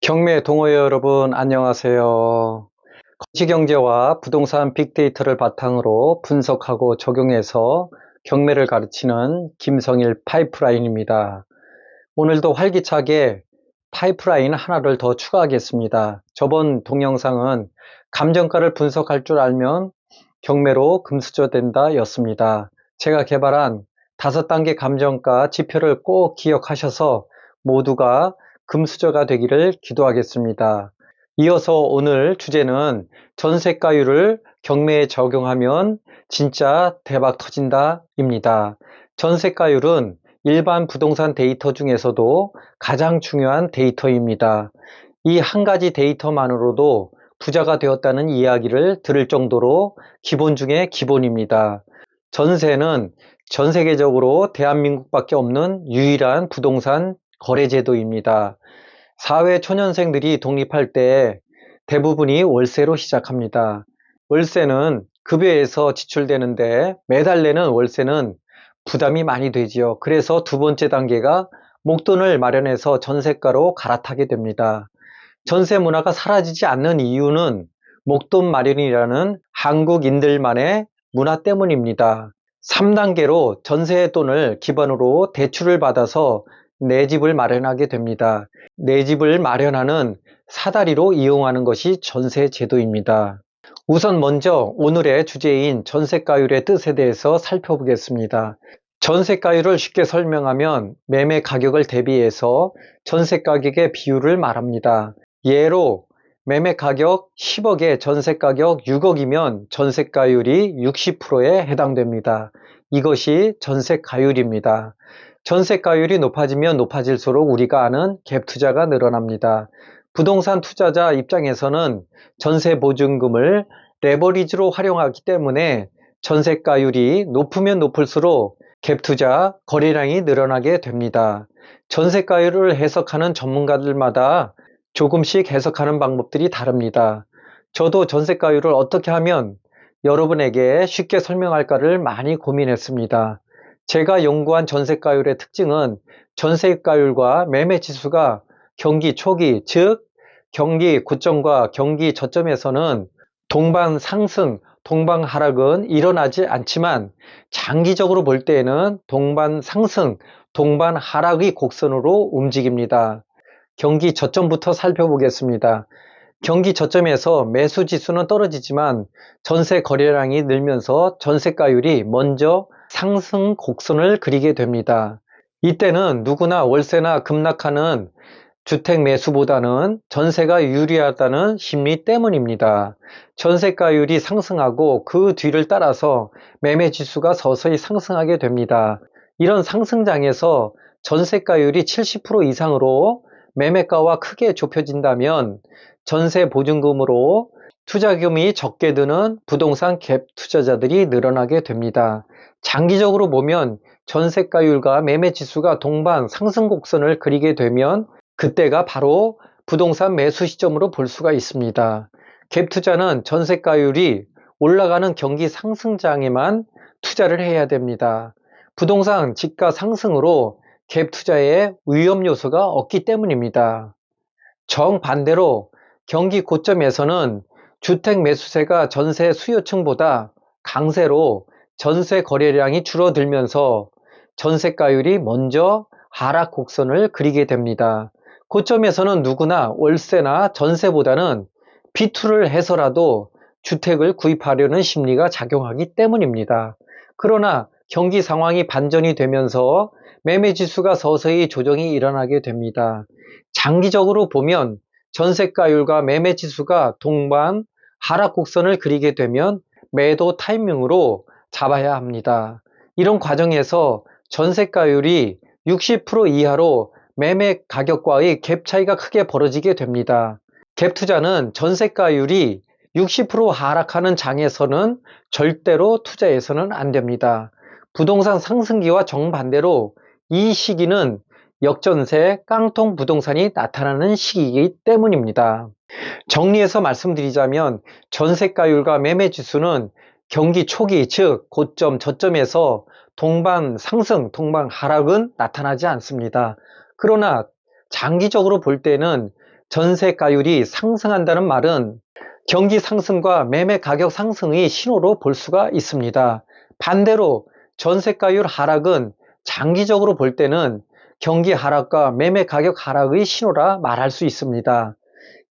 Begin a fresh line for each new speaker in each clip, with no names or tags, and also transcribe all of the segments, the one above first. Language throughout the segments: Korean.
경매 동호회 여러분 안녕하세요. 거시경제와 부동산 빅데이터를 바탕으로 분석하고 적용해서 경매를 가르치는 김성일 파이프라인입니다. 오늘도 활기차게 파이프라인 하나를 더 추가하겠습니다. 저번 동영상은 감정가를 분석할 줄 알면 경매로 금수저 된다 였습니다. 제가 개발한 5단계 감정가 지표를 꼭 기억하셔서 모두가 금수저가 되기를 기도하겠습니다. 이어서 오늘 주제는 전세가율을 경매에 적용하면 진짜 대박 터진다 입니다. 전세가율은 일반 부동산 데이터 중에서도 가장 중요한 데이터입니다. 이 한 가지 데이터만으로도 부자가 되었다는 이야기를 들을 정도로 기본 중에 기본입니다. 전세는 전 세계적으로 대한민국밖에 없는 유일한 부동산 거래제도입니다. 사회 초년생들이 독립할 때 대부분이 월세로 시작합니다. 월세는 급여에서 지출되는데 매달 내는 월세는 부담이 많이 되지요. 그래서 두 번째 단계가 목돈을 마련해서 전세가로 갈아타게 됩니다. 전세 문화가 사라지지 않는 이유는 목돈 마련이라는 한국인들만의 문화 때문입니다. 3단계로 전세의 돈을 기반으로 대출을 받아서 내 집을 마련하게 됩니다. 내 집을 마련하는 사다리로 이용하는 것이 전세 제도입니다. 우선 먼저 오늘의 주제인 전세가율의 뜻에 대해서 살펴보겠습니다. 전세가율을 쉽게 설명하면 매매 가격을 대비해서 전세 가격의 비율을 말합니다. 예로 매매 가격 10억에 전세 가격 6억이면 전세가율이 60%에 해당됩니다. 이것이 전세가율입니다. 전세가율이 높아지면 높아질수록 우리가 아는 갭 투자가 늘어납니다. 부동산 투자자 입장에서는 전세 보증금을 레버리지로 활용하기 때문에 전세가율이 높으면 높을수록 갭 투자 거래량이 늘어나게 됩니다. 전세가율을 해석하는 전문가들마다 조금씩 해석하는 방법들이 다릅니다. 저도 전세가율을 어떻게 하면 여러분에게 쉽게 설명할까를 많이 고민했습니다. 제가 연구한 전세가율의 특징은 전세가율과 매매지수가 경기 초기, 즉 경기 고점과 경기 저점에서는 동반 상승, 동반 하락은 일어나지 않지만 장기적으로 볼 때에는 동반 상승, 동반 하락의 곡선으로 움직입니다. 경기 저점부터 살펴보겠습니다. 경기 저점에서 매수 지수는 떨어지지만 전세 거래량이 늘면서 전세가율이 먼저 상승 곡선을 그리게 됩니다. 이때는 누구나 월세나 급락하는 주택 매수보다는 전세가 유리하다는 심리 때문입니다. 전세가율이 상승하고 그 뒤를 따라서 매매 지수가 서서히 상승하게 됩니다. 이런 상승장에서 전세가율이 70% 이상으로 매매가와 크게 좁혀진다면 전세 보증금으로 투자금이 적게 드는 부동산 갭 투자자들이 늘어나게 됩니다. 장기적으로 보면 전세가율과 매매지수가 동반 상승 곡선을 그리게 되면 그때가 바로 부동산 매수 시점으로 볼 수가 있습니다. 갭 투자는 전세가율이 올라가는 경기 상승장에만 투자를 해야 됩니다. 부동산 지가 상승으로 갭 투자에 위험 요소가 없기 때문입니다. 정반대로 경기 고점에서는 주택 매수세가 전세 수요층보다 강세로 전세 거래량이 줄어들면서 전세가율이 먼저 하락 곡선을 그리게 됩니다. 고점에서는 누구나 월세나 전세보다는 비투를 해서라도 주택을 구입하려는 심리가 작용하기 때문입니다. 그러나 경기 상황이 반전이 되면서 매매지수가 서서히 조정이 일어나게 됩니다. 장기적으로 보면 전세가율과 매매지수가 동반 하락 곡선을 그리게 되면 매도 타이밍으로 잡아야 합니다. 이런 과정에서 전세가율이 60% 이하로 매매 가격과의 갭 차이가 크게 벌어지게 됩니다. 갭 투자는 전세가율이 60% 하락하는 장에서는 절대로 투자해서는 안 됩니다. 부동산 상승기와 정반대로 이 시기는 역전세, 깡통 부동산이 나타나는 시기이기 때문입니다. 정리해서 말씀드리자면 전세가율과 매매지수는 경기 초기, 즉 고점, 저점에서 동반 상승, 동반 하락은 나타나지 않습니다. 그러나 장기적으로 볼 때는 전세가율이 상승한다는 말은 경기 상승과 매매 가격 상승의 신호로 볼 수가 있습니다. 반대로 전세가율 하락은 장기적으로 볼 때는 경기 하락과 매매 가격 하락의 신호라 말할 수 있습니다.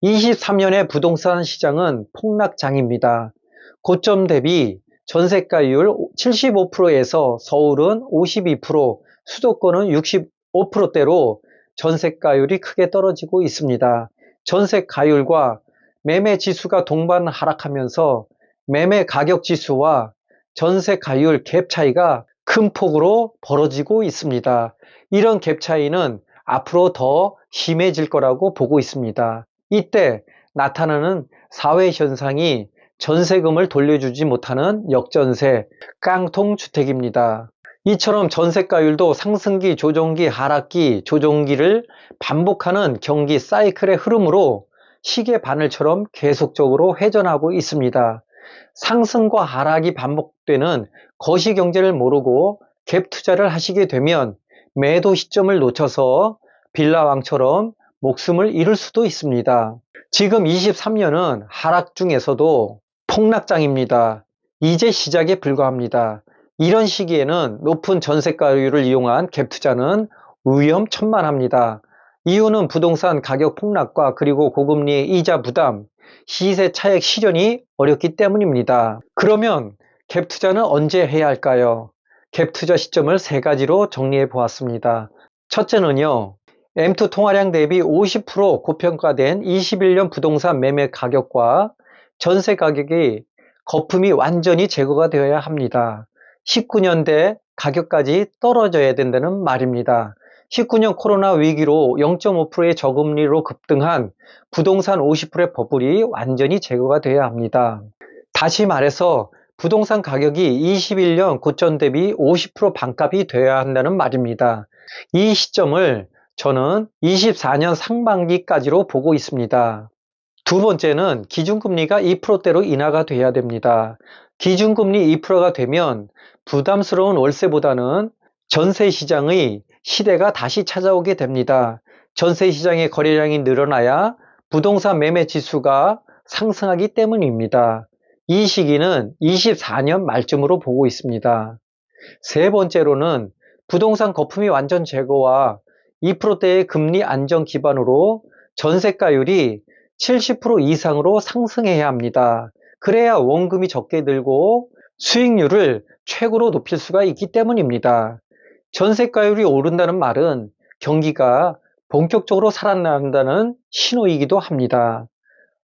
23년의 부동산 시장은 폭락장입니다. 고점 대비 전세가율 75%에서 서울은 52%, 수도권은 65%대로 전세가율이 크게 떨어지고 있습니다. 전세가율과 매매 지수가 동반 하락하면서 매매 가격 지수와 전세가율 갭 차이가 큰 폭으로 벌어지고 있습니다. 이런 갭 차이는 앞으로 더 심해질 거라고 보고 있습니다. 이때 나타나는 사회 현상이 전세금을 돌려주지 못하는 역전세, 깡통주택입니다. 이처럼 전세가율도 상승기, 조정기, 하락기, 조정기를 반복하는 경기 사이클의 흐름으로 시계 바늘처럼 계속적으로 회전하고 있습니다. 상승과 하락이 반복되는 거시경제를 모르고 갭 투자를 하시게 되면 매도 시점을 놓쳐서 빌라왕처럼 목숨을 잃을 수도 있습니다. 지금 23년은 하락 중에서도 폭락장입니다. 이제 시작에 불과합니다. 이런 시기에는 높은 전세가율을 이용한 갭 투자는 위험천만합니다. 이유는 부동산 가격 폭락과 그리고 고금리의 이자 부담, 시세 차익 실현이 어렵기 때문입니다. 그러면 갭 투자는 언제 해야 할까요? 갭 투자 시점을 세 가지로 정리해 보았습니다. 첫째는요, M2 통화량 대비 50% 고평가된 21년 부동산 매매 가격과 전세 가격이 거품이 완전히 제거가 되어야 합니다. 19년대 가격까지 떨어져야 된다는 말입니다. 19년 코로나 위기로 0.5%의 저금리로 급등한 부동산 50%의 버블이 완전히 제거가 되어야 합니다. 다시 말해서 부동산 가격이 21년 고점 대비 50% 반값이 되어야 한다는 말입니다. 이 시점을 저는 24년 상반기까지로 보고 있습니다. 두 번째는 기준금리가 2%대로 인하가 돼야 됩니다. 기준금리 2%가 되면 부담스러운 월세보다는 전세시장의 시대가 다시 찾아오게 됩니다. 전세시장의 거래량이 늘어나야 부동산 매매 지수가 상승하기 때문입니다. 이 시기는 24년 말쯤으로 보고 있습니다. 세 번째로는 부동산 거품이 완전 제거와 2%대의 금리 안정 기반으로 전세가율이 70% 이상으로 상승해야 합니다. 그래야 원금이 적게 들고 수익률을 최고로 높일 수가 있기 때문입니다. 전세가율이 오른다는 말은 경기가 본격적으로 살아난다는 신호이기도 합니다.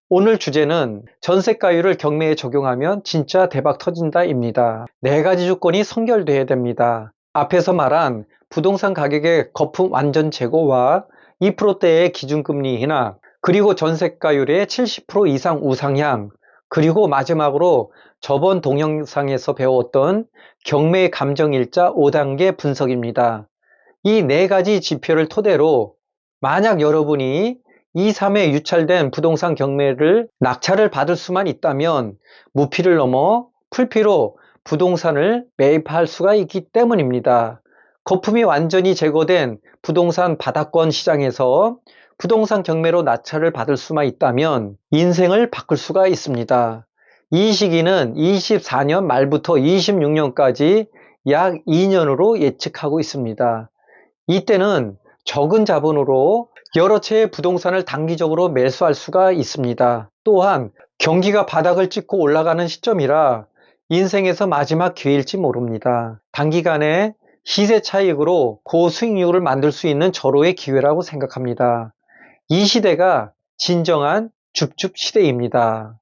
오늘 주제는 전세가율을 경매에 적용하면 진짜 대박 터진다입니다. 네 가지 조건이 성결돼야 됩니다. 앞에서 말한 부동산 가격의 거품 완전 제거와 2%대의 기준금리 인하, 그리고 전세가율의 70% 이상 우상향, 그리고 마지막으로 저번 동영상에서 배웠던 경매 감정일자 5단계 분석입니다. 이 네 가지 지표를 토대로 만약 여러분이 2, 3회 유찰된 부동산 경매를 낙찰을 받을 수만 있다면 무피를 넘어 풀피로 부동산을 매입할 수가 있기 때문입니다. 거품이 완전히 제거된 부동산 바닥권 시장에서 부동산 경매로 낙찰을 받을 수만 있다면 인생을 바꿀 수가 있습니다. 이 시기는 24년 말부터 26년까지 약 2년으로 예측하고 있습니다. 이때는 적은 자본으로 여러 채의 부동산을 단기적으로 매수할 수가 있습니다. 또한 경기가 바닥을 찍고 올라가는 시점이라 인생에서 마지막 기회일지 모릅니다. 단기간에 시세 차익으로 고수익률을 만들 수 있는 절호의 기회라고 생각합니다. 이 시대가 진정한 줍줍 시대입니다.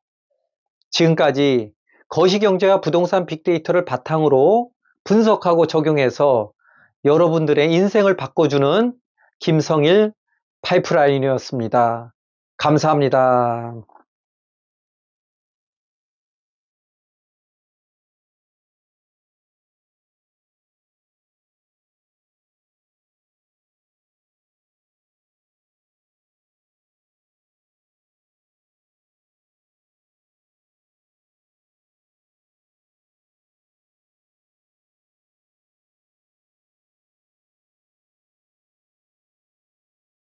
지금까지 거시경제와 부동산 빅데이터를 바탕으로 분석하고 적용해서 여러분들의 인생을 바꿔주는 김성일 파이프라인이었습니다. 감사합니다.